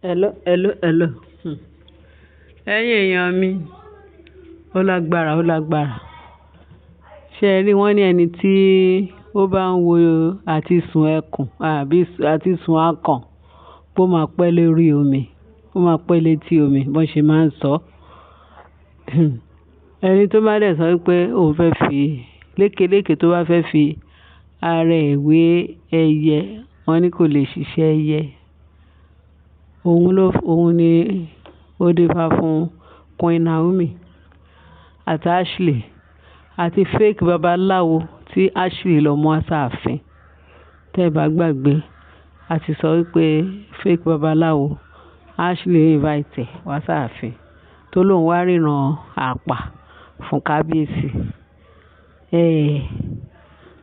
Hello, hello, hello. Ẹ̀yin èèyàn mi, ó lágbára, ó lágbára. Ṣé ẹ rí wọ́n ní ẹni tí ó bá ń wo àti sùn ẹkùn àbí àti sùn akàn bó máa pẹ́ lórí omi, ó máa pẹ́ létí omi, bọ́n ṣe máa ń sọ. Ẹni tó bá dẹ̀ sọ pé òun fẹ́ fi lékeléké tó bá fẹ́ fi ara ẹ̀ wé ẹyẹ, wọ́n ní kò lè ṣiṣẹ́ ẹyẹ. Òun ni ó dífá fún Queen Naomi àti Ashley àti fake babaláwo tí Ashley lọ mú wá sáàfin. Tẹ́ ẹ bá gbàgbé, a ti sọ wípé fake babaláwo Ashley invite wá sáàfin tó lóun wá ríran àpá fún kábíyèsí.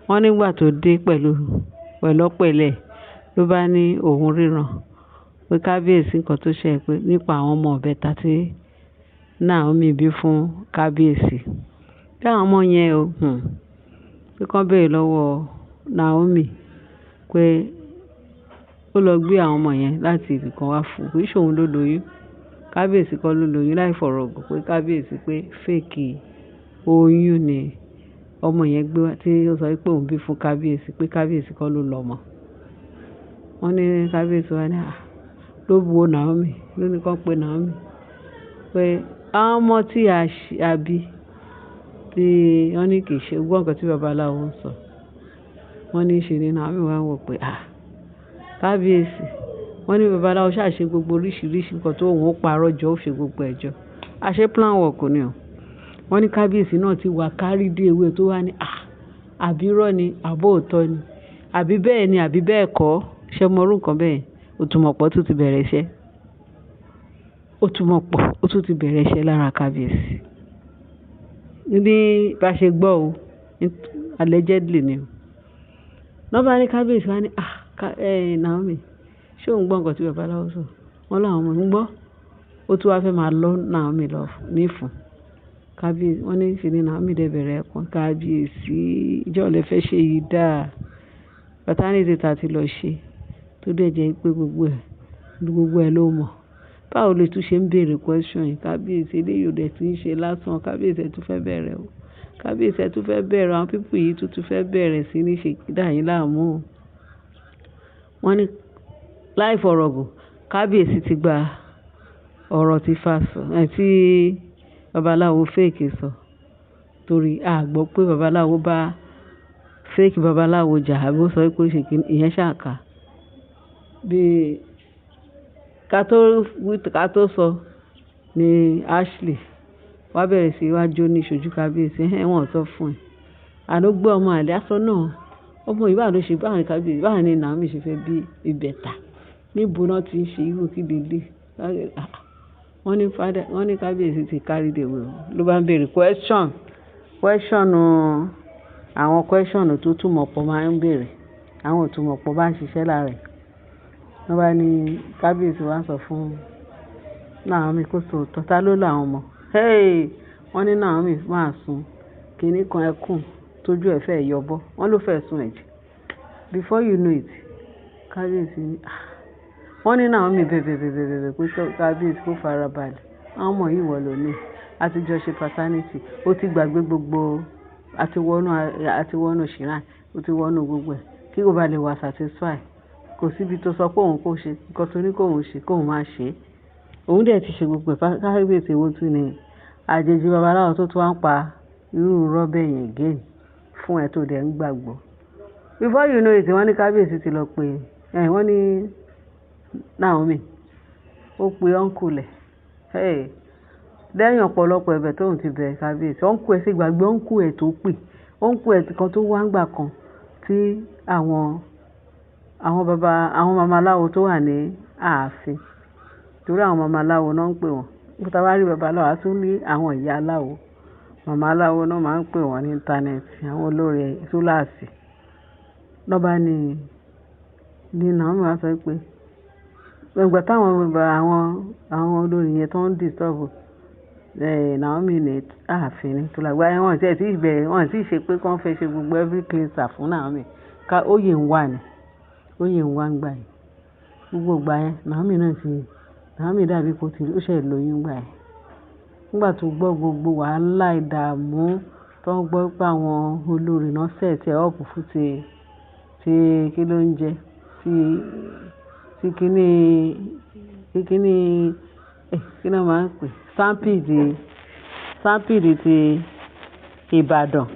Wọ́n nígbà tó dé pẹ̀lú ọ̀pẹ̀lẹ̀ ló bá ní òun ríran pé kábíyèsí nǹkan tó ṣe pé nípa àwọn ọmọ ìbẹ́ta tí Naomi bí fún kábíyèsí. Bí àwọn ọmọ yẹn o, pé kán béèrè lọ́wọ́ Naomi pé ó lọ gbé àwọn ọmọ yẹn láti ibì kan wá fún un, kì í ṣe òun ló lóyún. Kábíyèsí kọ́ ló lóyún láì fọ̀rọ̀ gùn pé kábíyèsí pé fake oyún ni ọmọ yẹn gbé wá tí ó sọ pé òun bí fún kábíyèsí pé kábíyèsí kọ́ ló lọ́mọ. Wọ́n ní kábíyèsí wá ní ló bu Naomi ló ní kán pe Naomi pé àwọn ọmọ tí a bí tí wọ́n ní kì í ṣe gbọ́ nǹkan tí babaláwo ń sọ. Wọ́n ní ṣe ni Naomi wá wò pé kábíyèsí wọ́n ní babaláwo ṣáà ṣe gbogbo oríṣiríṣi nǹkan tó òun ó parọ́ jọ ó ṣe gbogbo ẹ̀jọ́. Àṣé plan work ni o. Wọ́n ní kábíyèsí náà ti wà kárí dé ewé tó wá ní àbírọ́ ni àbó òótọ́ ni àbí bẹ́ẹ̀ ni àbí bẹ́ẹ̀ kọ́ ṣe mọ orú nǹkan bẹ́ẹ̀. Òtúmọ̀pọ̀ tún ti bẹ̀rẹ̀ iṣẹ́. Òtúmọ̀pọ̀ ó tún ti bẹ̀rẹ̀ iṣẹ́ lára kábíyèsí. Ní bá ṣe gbọ́ o, allegedly ni o. Lọ́ba ní kábíyèsí wá ní Naomi ṣé òun gbọ́ nǹkan tí babaláwo sọ? Wọ́n láwọn ọmọ ń gbọ́. Ó tún wá fẹ́ máa lọ Naomi lọ nífun. Kábíyèsí wọ́n ní ṣe ni Naomi dẹ̀ bẹ̀rẹ̀ ẹ̀kún. Kábíyèsí ìjọ lè fẹ́ ṣe yìí dáa. Paternity ta ti lọ ṣe tó dẹ̀ jẹ́ pé gbogbo ẹ̀ ló mọ̀. Báwo lè tún ṣe ń béèrè question yìí? Kábíyèsí eléyìí ò dẹ̀ tún ṣe lásán. Kábíyèsí ẹ̀ tún fẹ́ bẹ̀rẹ̀ o. Kábíyèsí ẹ̀ tún fẹ́ bẹ̀rẹ̀ àwọn pípù yìí tún fẹ́ bẹ̀rẹ̀ sí ní ṣe dà yín láàmú o. Wọ́n ní láì fọ̀rọ̀ gùn kábíyèsí ti gba ọ̀rọ̀ tí babaláwo fake sọ torí a gbọ́ pé babaláwo bá fake babaláwo jà àbí ó sọ pé ó ṣe kí ìyẹn ṣàkà. Bí ká tó sọ ni Ashley wá bẹ̀rẹ̀ sí wá jó ní ìṣojú kábíyèsí wọ́n sọ fún ẹ̀. Àná gbé ọmọ àlè aṣọ náà ọmọ ìbá ló ṣe báwọn kábíyèsí báwọn ni Naomi ṣe fẹ́ bí ìbẹ̀ta níbo náà ti ń ṣe irú kí lélẹ̀. Wọ́n ní kábíyèsí ti kárí dèwé ló bá ń béèrè question àwọn question tó túmọ̀pọ̀ máa ń béèrè àwọn òtúmọ̀pọ̀ bá ń ṣiṣẹ́ lára ẹ̀. Wọ́n bá ní kábíyèsí wá sọ fún Naomi kó sòótọ́ ta ló lọ àwọn ọmọ. Wọ́n ní Naomi máa sun kìíní kan ẹkùn tójú ẹ̀ fẹ́ yọbọ́ wọ́n ló fẹ́ sun ẹ̀jẹ̀. Before you know it kábíyèsí ní wọ́n ní Naomi bẹ̀bẹ̀ pé kábíyèsí kó fara balẹ̀ àwọn ọmọ yìí wọ̀ lónìí àtijọ́ ṣe paternity ó ti gbàgbé gbogbo àti wọnú ṣìrán ó ti wọnú gbogbo ẹ̀ kí kò bá lè wà satisfy kò síbi tó sọ pé òun kò ṣe nǹkan tó ní kóun ṣe kóun máa ṣe òun dẹ̀ ti ṣe gbogbo ẹ̀ kábíyèsí wo tún ni àjèjì babaláwo tó tún wá ń pa irú rọ́bẹ̀ yẹn again fún ẹ tó dẹ̀ ń gbàgbọ́. Before you know it wọ́n ní kábíyèsí ti lọ pé wọ́n ní Naomi ó pe uncle ẹ̀ lẹ́yìn ọ̀pọ̀lọpọ̀ ẹ̀bẹ̀ tóun ti bẹ̀ kábíyèsí uncle ẹ̀ sì gbàgbé uncle ẹ̀ tó pè uncle ẹ̀ kan tó wá ń gbà kan tí àwọn mamaláwo tó wà ní ààfin torí àwọn mamaláwo náà ń pè wọ́n nípa wá rí babaláwo á tún ní àwọn ìyá aláwo mamaláwo náà máa ń pè wọ́n ní íńtánẹ́ẹ̀tì àwọn olórí túláàsì lọ́ba ní Naomi wá sọ pé gbogbo táwọn olórí yẹn tó ń disturb Naomi ní ààfin ní tó lágbá wọ́n sì ṣe pé kí wọ́n fẹ́ ṣe gbogbo every cleanser fún Naomi óyè ń wà ní óyè ń wá ń gbà yìí gbogbo ìgbà yẹn Naomi náà ti Naomi dàbí kó ó ṣe lóyún gbà ẹ̀ nígbà tó gbọ́ gbogbo wàhálà ìdààmú tó ń gbọ́ pé àwọn olórí náà set ẹ̀ up fún ti kí ló ń jẹ́ ti kíní kí náà máa ń pè stampede ti Ìbàdàn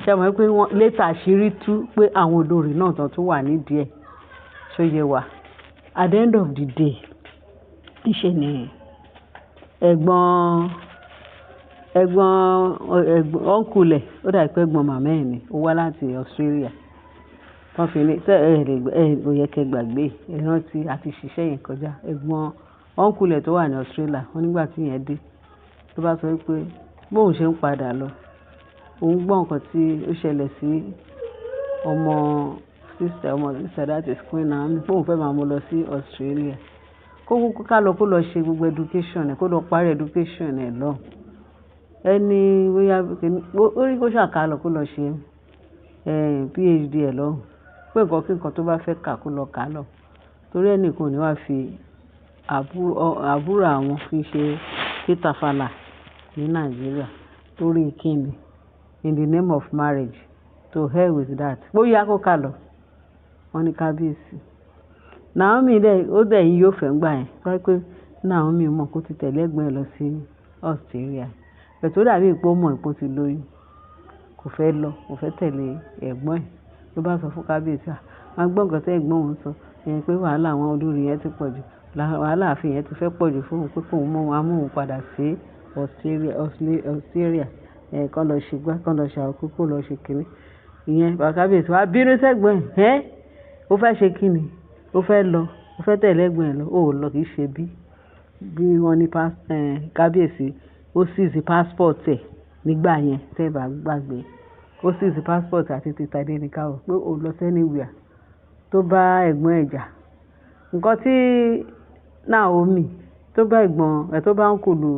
ṣe mọ̀ pé létà àṣírí tú pé àwọn olórí náà tún wà nídìí ẹ̀ ṣó yẹ wà at the end of the day níṣe ni ẹ̀gbọ́n ọ̀nkùlẹ̀ ó dà pé ẹ̀gbọ́n màmá ẹ̀ ni ó wá láti Australia wọ́n fi ní ò yẹ kẹ́ gbàgbé ìrántí àti ṣiṣẹ́ yẹn kọjá ẹ̀gbọ́n ọ̀nkùlẹ̀ tó wà ní Australia wọ́n nígbà tí yẹn dé tó bá sọ pé bóun ṣe ń padà lọ òun gbọ́ nǹkan tí ó ṣẹlẹ̀ sí ọmọ sister that is Queen Naomi bóun fẹ́ máa mú lọ sí Australia kó lọ ṣe gbogbo education ẹ̀ kó lọ parí education ẹ̀ lọ ẹni bóyá ó rí kó ṣàkálọ̀ kó lọ ṣe PhD ẹ̀ lọ pé nǹkan kí nǹkan tó bá fẹ́ kà kó lọ kà lọ torí ẹnìkan ò ní wá fi àbúrò àwọn fi ṣe títàfàlà ní Nàìjíríà torí kíni in the name of marriage to hell with that bóyá kó kà lọ wọn ní kábíyèsí Naomi ó dẹ̀ yín yóò fẹ́ ń gbà yẹn wáyé pé Naomi mọ̀ kó ti tẹ̀lé ẹ̀gbọ́n ẹ̀ lọ sí Australia bẹ̀ẹ̀ tó dàbí ìpó mọ̀ ìpó ti lóyún kò fẹ́ lọ kò fẹ́ tẹ̀lé ẹ̀gbọ́n ẹ̀ ló bá sọ fún kábíyèsí àwọn gbọ́n nǹkan tẹ́ ẹ̀gbọ́n òun sọ ìyẹn pé wàhálà àwọn olórí yẹn ti pọ̀ jù wàhálà àfihàn yẹn ti fẹ́ pọ̀ jù fóun pé kóun mọ́ amóhun padà sí Australia kán lọ ṣe gbá kán lọ ṣàwọn kókó lọ ṣe kínní ìyẹn kábíyèsí wàá bínú sẹ́gbọ́n ẹ̀ ó fẹ́ ṣe kínní ó fẹ́ lọ ó fẹ́ tẹ̀lé ẹ̀gbọ́n ẹ̀ lọ ó lọ kìí ṣe bí wọ́n ní kábíyèsí ó seize passport ẹ̀ nígbà yẹn tẹ́ bá gbàgbé ó seize passport àti títà dé ní káwọ̀ pé ó lọ sẹ́niwìà tó bá ẹ̀gbọ́n ẹ̀ jà nǹkan tí Naomi tó bá tó bá ń kùlù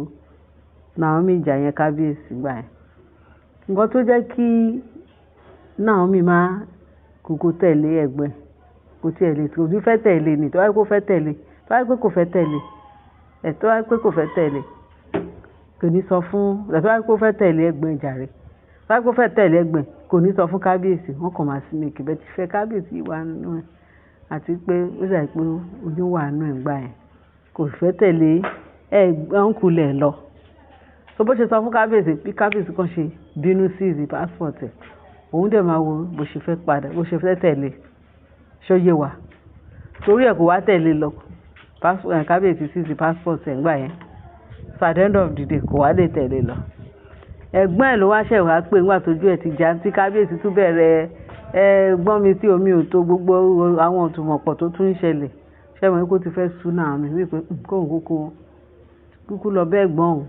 Naomi jà yẹn kábíyèsí gbà yẹn nǹkan tó jẹ́ kí Naomi máa kúkú tẹ̀lé ẹ̀gbọ́n kò tiẹ̀ lè kò ní fẹ́ tẹ̀lé ni tó wáyé pé kò fẹ́ tẹ̀lé kò ní sọ fún tó wáyé pé kò fẹ́ tẹ̀lé ẹ̀gbọ́n jàre tó wáyé pé kò fẹ́ tẹ̀lé ẹ̀gbọ́n kò ní sọ fún kábíyèsí wọn kàn máa sí mi kì bẹ́ẹ̀ ti fẹ́ kábíyèsí wà nínú ẹ̀ àti pé ó ṣàì pé ojú wà nínú ẹ̀ gbà yẹn kò fẹ́ tẹ̀lé ọ̀nkùlẹ̀ lọ tó bó ṣe sọ fún kábíyèsí bí kábíyèsí kan ṣe bínú sí ìzì passport ẹ̀ òun dẹ̀ máa wo bó ṣe fẹ́ padà bó ṣe fẹ́ tẹ̀lé ṣóyè wà torí ẹ̀ kò wá tẹ̀lé lọ kábíyèsí sí ìzì passport ẹ̀ ńgbà yẹn so at the end of the day kò wá lè tẹ̀lé lọ ẹ̀gbọ́n ẹ̀ ló wá ṣẹ̀ wá pé ńgbà tójú ẹ̀ ti já tí kábíyèsí tún bẹ̀rẹ̀ gbọ́n mi tí omi ò tó gbogbo àwọn òtùmọ̀pọ̀ tó tún ń ṣẹlẹ̀ ṣẹ́wọ̀n kó ti fẹ́ sún náà mi wípé kóun kúkú lọ bẹ́ẹ̀ gbọ́n òun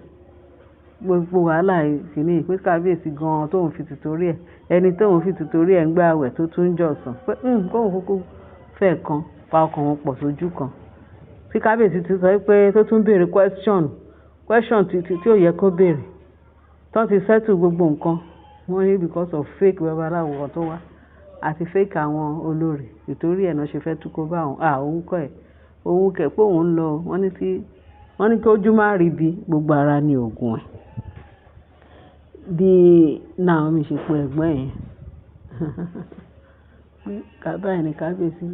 gbogbo wàhálà ìsìnì pé kábíyèsí gan-an tóun fi tìtorí ẹ̀ ẹni tóun fi tìtorí ẹ̀ ń gbà àwẹ̀ tó tún ń jọ̀sán pé kóun kúkú fẹ́ kan fa ọkàn wọn pọ̀ sójú kan tí kábíyèsí ti sọ pé tó tún béèrè question tí ò yẹ kó béèrè tó ti settle gbogbo nǹkan wọ́n ní because of fake babaláwo tó wá àti fake àwọn olórí ìtorí ẹ̀ náà ṣe fẹ́ tú kó bá òun kọ́ ẹ̀ òun kẹ̀ pé òun lọ wọ́n ní kí ojú má rí bí gbogbo ara ní oògùn ẹ̀ bí Naomi ṣe pé ẹ̀gbọ́n yẹn báyìí ní kábíyèsí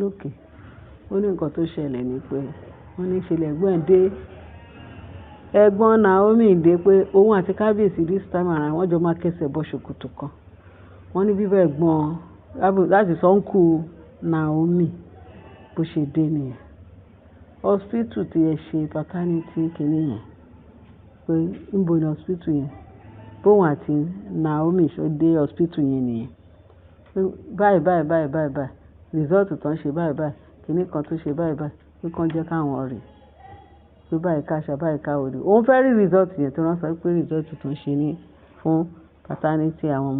lókè ó ní nǹkan tó ṣẹlẹ̀ ní pé wọ́n ní ṣẹlẹ̀ ẹ̀gbọ́n Naomi dé pé òun àti kábíyèsí this time around wọ́n jọ máa kẹsẹ̀ bọ́ ṣòkòtò kan wọ́n ní bíbẹ̀ ẹ̀gbọ́n láti sọ́nkù Naomi bó ṣe dé nìyẹn hospital tí ẹ ṣe paternity kìíní yẹn pé níbo ni hospital yẹn bóun àti Naomi ṣó dé hospital yẹn nìyẹn báyìí result tó ń ṣe báyìí kìíní kan tó ṣe báyìí pé kàn jẹ́ káwọn rè pé báyìí káṣà báyìí káwọ́ rè òun fẹ́ rí result yẹn tó rán sọ pé result tó ń ṣe ní fún paternity àwọn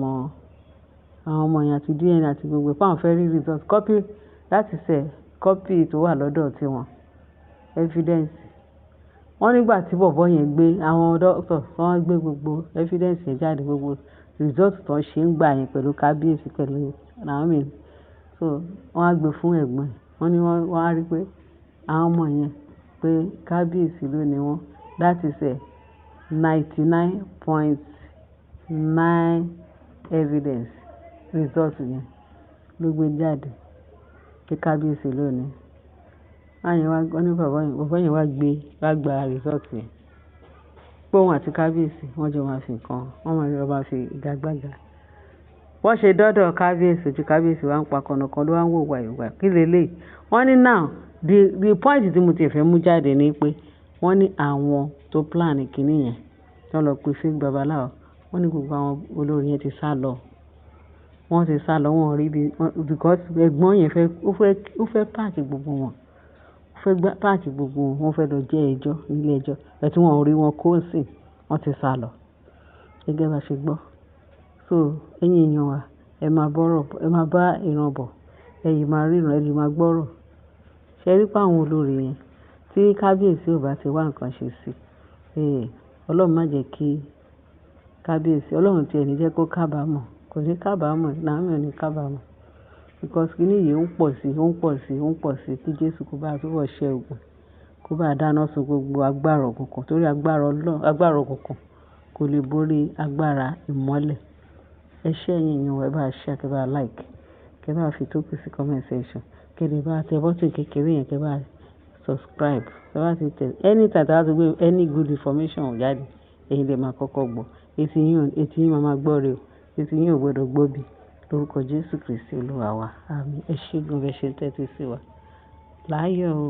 ọmọ yẹn àti DNA àti gbogbo pé àwọn fẹ́ rí result copy láti ṣe copy tó wà lọ́dọ̀ tiwọn evidence wọ́n nígbà tí bọ̀bọ́ yẹn gbé àwọn doctor wọ́n gbé gbogbo evidence yẹn jáde gbogbo result tó ń ṣe ń gbà yẹn pẹ̀lú kábíyèsí pẹ̀lú Naomi so wọ́n á gbé fún ẹ̀gbọ́n wọ́n ní wọ́n á rí pé àwọn ọmọ yẹn pé kábíyèsí ló ni wọ́n. That is 99.9 evidence result yẹn ló gbé jáde pé kábíyèsí ló ni. Àyìn wá gbọ́ ní bàbá yẹn wá gba result yẹn pé òun àti kábíyèsí wọ́n jọ máa fi ìgagbága. Wọ́n ṣe dọ́dọ̀ kábíyèsí ojú kábíyèsí wá ń pa kànnàkan ló wá ń wò wàìwà kí lélẹ̀. Wọ́n ní now the point tí mo ti fẹ́ mú jáde ni pé wọ́n ní àwọn tó plan kìíní yẹn tó lọ pe fake babaláwo wọ́n ní gbogbo àwọn olórí yẹn ti sá lọ. Wọ́n ti sá lọ wọ́n rí bí because ẹ̀gbọ́n yẹn ó fẹ́ páàkì gbogbo wọn. Wọ́n fẹ́ lọ jẹ́ ẹjọ́ nílé ẹjọ́ ẹ̀ tí wọ́n rí wọn kó sí wọ́n ti sá lọ gẹ́gẹ́ bá ṣe gbọ́. So ẹ̀yin èèyàn wa ẹ máa bá ìran bọ̀ ẹ̀yin máa ríran ẹ̀yin máa gbọ́rọ̀. Ṣé rí pé àwọn olórí yẹn tí kábíyèsí ò bá ti wá nǹkan ṣe sí ọlọ́run má jẹ́ kí kábíyèsí ọlọ́run tí ẹni jẹ́ kó kábàámọ̀ kò ní kábàámọ̀ Naomi ò ní kábàámọ̀ because kíní yìí ó ń pọ̀ sí kí Jésù kó bá túbọ̀ ṣẹ́ ogun kó bá dáná sun gbogbo agbára òkùnkùn torí agbára òkùnkùn kò lè borí agbára ìmọ́lẹ̀. Ẹ ṣé ẹ̀yin èèyàn wa ẹ bá share kẹ́ bá like kẹ́ bá fi tó kù sí comment section kẹ́ lè bá tẹ bọ́tìn kékeré yẹn kẹ́ bá subscribe kẹ́ bá ti tẹ anytime tí a ti gbé any good information jáde ẹ̀yin lè máa kọ́kọ́ gbọ́ etí yín máa gbọ́ rẹ̀ o etí yín ò gbọ́dọ̀ gbọ́ bí lórúkọ Jésù Kristi Olúwa wa àmín. Ẹ ṣé gan bẹ́ẹ̀ ṣe tẹ́tí sí wa láyọ̀ o.